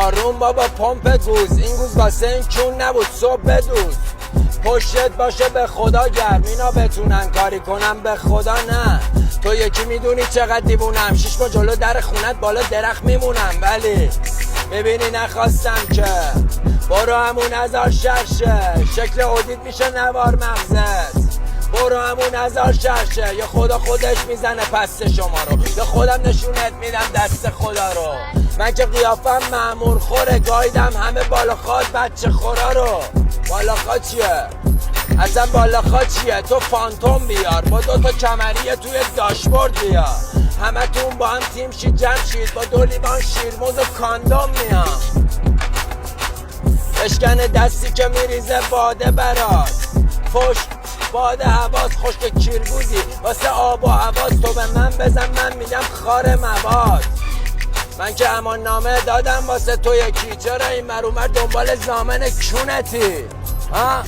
آروم بابا پمپ گوز، این گوز واسه این چون نبود صبح بدوز. پشتت باشه به خدا گرم، اینا بتونن کاری کنم به خدا نه. تو یکی میدونی چقدر دیوونم، 6 ماه جلو در خونت بالا درخت میمونم، ولی ببینی نخواستم که برو همون هزار شرشه، شکل اودیت میشه نوار مغزت. برو همون هزار شرشه، یا خدا خودش میزنه پست شما رو، یا خودم نشونت میدم دست خدا رو. من که قیافم مأمور خوره، گایدم همه بالاخواد بچه خورا رو. بالاخواد چیه؟ اصلا بالاخواد چیه؟ تو فانتوم بیار با 2 تا کمریه توی داشبورد بیا، همه تون با هم تیم شید جمع شید، با 2 لیوان شیرموز و کاندوم میام. بشکن دستی که میریزه باده برات، فش باده حواس خشک کیرگوزی واسه آب و حواس. تو به من بزن من میگم خار مواد. من که امان نامه دادم واسه تو یکی، چرا این مرومر دنبال زامن کونتی؟ ها؟